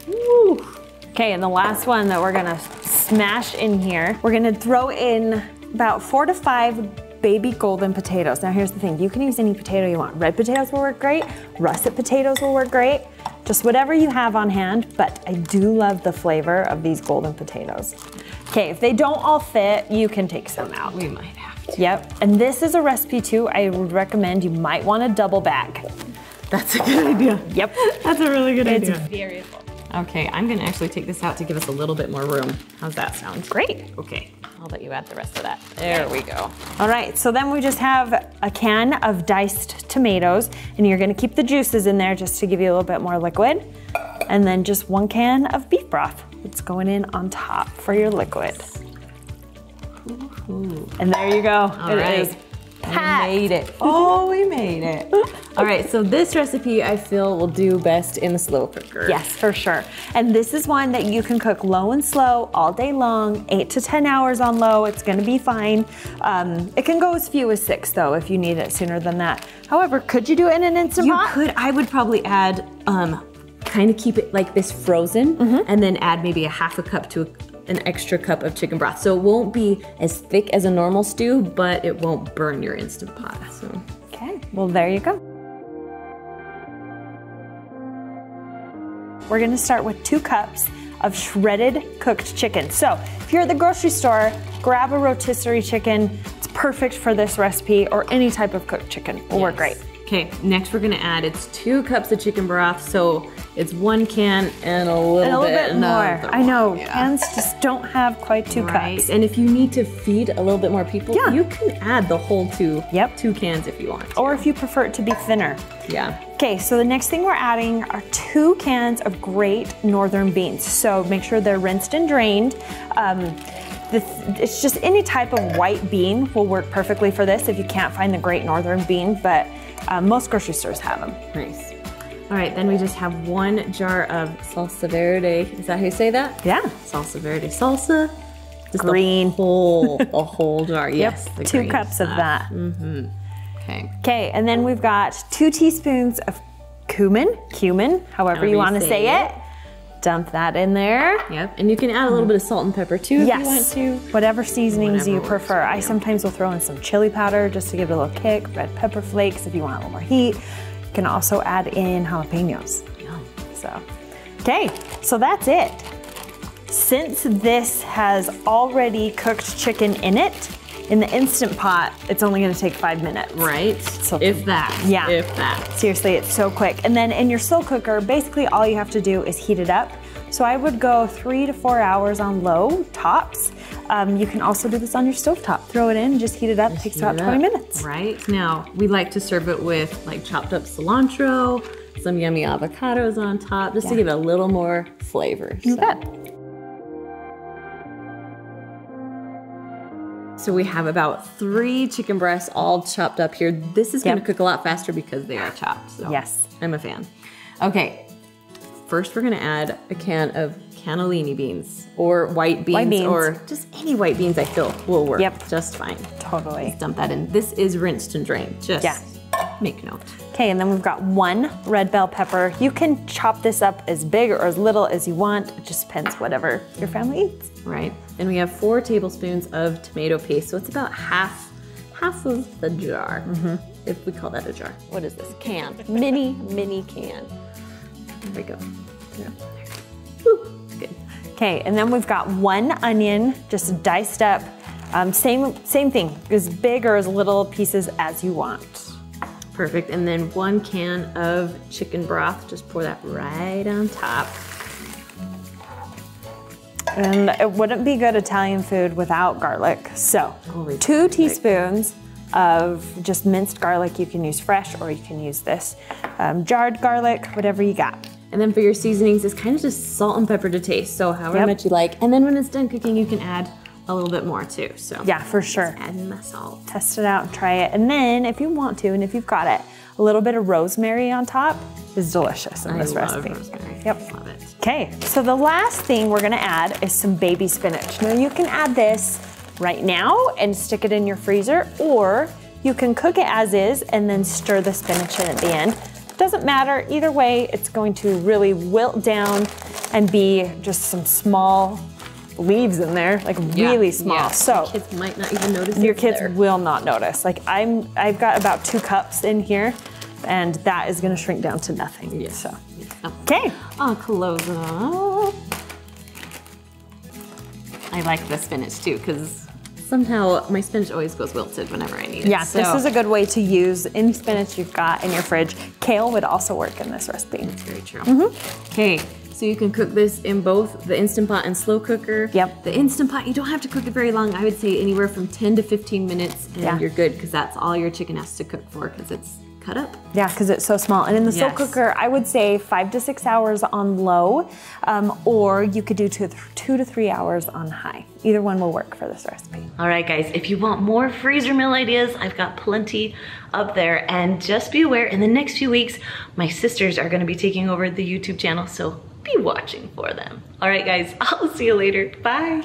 Speaker 4: Woo. Okay, and the last one that we're gonna smash in here, we're gonna throw in about 4 to 5 baby golden potatoes. Now here's the thing, you can use any potato you want. Red potatoes will work great, russet potatoes will work great, just whatever you have on hand, but I do love the flavor of these golden potatoes. Okay, if they don't all fit, you can take some out.
Speaker 3: We might have to.
Speaker 4: Yep, and this is a recipe too, I would recommend you might want a double bag.
Speaker 3: That's a good idea.
Speaker 4: Yep.
Speaker 3: That's a really good idea.
Speaker 4: It's very full.
Speaker 3: Okay, I'm gonna actually take this out to give us a little bit more room. How's that sound?
Speaker 4: Great.
Speaker 3: Okay, I'll let you add the rest of that. There we go.
Speaker 4: All right, so then we just have a can of diced tomatoes, and you're gonna keep the juices in there just to give you a little bit more liquid. And then just 1 can of beef broth. It's going in on top for your liquid.
Speaker 3: Ooh.
Speaker 4: And there you go.
Speaker 3: All right. We made it. Oh, we made it. All right, so this recipe I feel will do best in the slow cooker.
Speaker 4: Yes, for sure. And this is one that you can cook low and slow all day long, 8 to 10 hours on low. It's gonna be fine. It can go as few as 6 though if you need it sooner than that. However, could you do it in an Instant Pot?
Speaker 3: You could. I would probably add, kind of keep it like this frozen, and then add maybe a 1/2 cup to an extra cup of chicken broth. So it won't be as thick as a normal stew, but it won't burn your Instant Pot. So.
Speaker 4: Okay, well there you go. We're gonna start with 2 cups of shredded cooked chicken. So if you're at the grocery store, grab a rotisserie chicken. It's perfect for this recipe, or any type of cooked chicken will work great.
Speaker 3: Okay, next we're gonna add, it's 2 cups of chicken broth, so it's 1 can and a little bit
Speaker 4: more. I know, cans just don't have quite 2 cups.
Speaker 3: And if you need to feed a little bit more people, you can add the whole 2 cans if you want to.
Speaker 4: Or if you prefer it to be thinner.
Speaker 3: Yeah.
Speaker 4: Okay, so the next thing we're adding are 2 cans of great northern beans. So make sure they're rinsed and drained. It's just any type of white bean will work perfectly for this if you can't find the great northern bean, but most grocery stores have them.
Speaker 3: Nice. All right, then we just have 1 jar of salsa verde. Is that how you say that?
Speaker 4: Yeah.
Speaker 3: Salsa verde salsa. Just
Speaker 4: Green.
Speaker 3: a whole jar. Yes.
Speaker 4: Yep.
Speaker 3: The
Speaker 4: 2
Speaker 3: green
Speaker 4: cups of
Speaker 3: stuff.
Speaker 4: that.
Speaker 3: Okay.
Speaker 4: Okay, and then we've got 2 teaspoons of cumin, however you want to say it. Dump that in there.
Speaker 3: Yep, and you can add a little bit of salt and pepper too if you want to.
Speaker 4: Whatever seasonings
Speaker 3: Whatever
Speaker 4: you
Speaker 3: works
Speaker 4: prefer.
Speaker 3: for
Speaker 4: I
Speaker 3: you.
Speaker 4: sometimes will throw in some chili powder just to give it a little kick, red pepper flakes if you want a little more heat. You can also add in jalapenos.
Speaker 3: Yum.
Speaker 4: So, okay, so that's it. Since this has already cooked chicken in it, in the Instant Pot, it's only gonna take 5 minutes.
Speaker 3: Right,
Speaker 4: So-
Speaker 3: if that.
Speaker 4: Yeah.
Speaker 3: If that.
Speaker 4: Seriously, it's so quick. And then in your slow cooker, basically all you have to do is heat it up. So I would go 3 to 4 hours on low tops. You can also do this on your stovetop. Throw it in, just heat it up. Takes about 20 minutes.
Speaker 3: Right, now we like to serve it with like chopped up cilantro, some yummy avocados on top, just to give it a little more flavor.
Speaker 4: You bet.
Speaker 3: So we have about 3 chicken breasts all chopped up here. This is gonna cook a lot faster because they are chopped. So
Speaker 4: Yes.
Speaker 3: I'm a fan. Okay, first we're gonna add a can of cannellini beans or white beans, or just any white beans I feel will work just fine.
Speaker 4: Totally.
Speaker 3: Dump that in. This is rinsed and drained, just make note.
Speaker 4: Okay, and then we've got 1 red bell pepper. You can chop this up as big or as little as you want. It just depends whatever your family eats.
Speaker 3: Right, and we have 4 tablespoons of tomato paste, so it's about half of the jar, if we call that a jar. What is this? Can, mini can. There we go. Yeah. Whew, good.
Speaker 4: Okay, and then we've got 1 onion, just diced up. Same thing, as big or as little pieces as you want.
Speaker 3: Perfect, and then 1 can of chicken broth. Just pour that right on top.
Speaker 4: And it wouldn't be good Italian food without garlic. So, 2 teaspoons of just minced garlic. You can use fresh or you can use this jarred garlic, whatever you got.
Speaker 3: And then for your seasonings, it's kind of just salt and pepper to taste, so however much you like. And then when it's done cooking, you can add a little bit more too. So
Speaker 4: yeah, for sure.
Speaker 3: Add in my salt.
Speaker 4: Test it out and try it. And then if you want to, and if you've got it, a little bit of rosemary on top is delicious in this recipe.
Speaker 3: Rosemary.
Speaker 4: Yep.
Speaker 3: Love it.
Speaker 4: Okay, so the last thing we're gonna add is some baby spinach. Now you can add this right now and stick it in your freezer, or you can cook it as is and then stir the spinach in at the end. Doesn't matter, either way, it's going to really wilt down and be just some small leaves in there, like really small.
Speaker 3: Yeah.
Speaker 4: So
Speaker 3: your kids might not even notice
Speaker 4: your
Speaker 3: it's
Speaker 4: kids
Speaker 3: there.
Speaker 4: will not notice. Like I've got about 2 cups in here, and that is gonna shrink down to nothing.
Speaker 3: Yes.
Speaker 4: So,
Speaker 3: Oh.
Speaker 4: okay.
Speaker 3: I'll close it up. I like the spinach too, because somehow my spinach always goes wilted whenever I need it.
Speaker 4: Yeah,
Speaker 3: So
Speaker 4: this is a good way to use any spinach you've got in your fridge. Kale would also work in this recipe.
Speaker 3: That's very true. Okay, so you can cook this in both the Instant Pot and slow cooker.
Speaker 4: Yep.
Speaker 3: The Instant Pot, you don't have to cook it very long. I would say anywhere from 10 to 15 minutes and you're good, because that's all your chicken has to cook for, because it's cut up.
Speaker 4: Yeah, because it's so small. And in the slow
Speaker 3: Yes.
Speaker 4: cooker, I would say 5 to 6 hours on low, or you could do 2 to 3 hours on high. Either one will work for this recipe.
Speaker 1: All right, guys, if you want more freezer meal ideas, I've got plenty up there. And just be aware, in the next few weeks, my sisters are gonna be taking over the YouTube channel, so be watching for them. All right, guys, I'll see you later. Bye.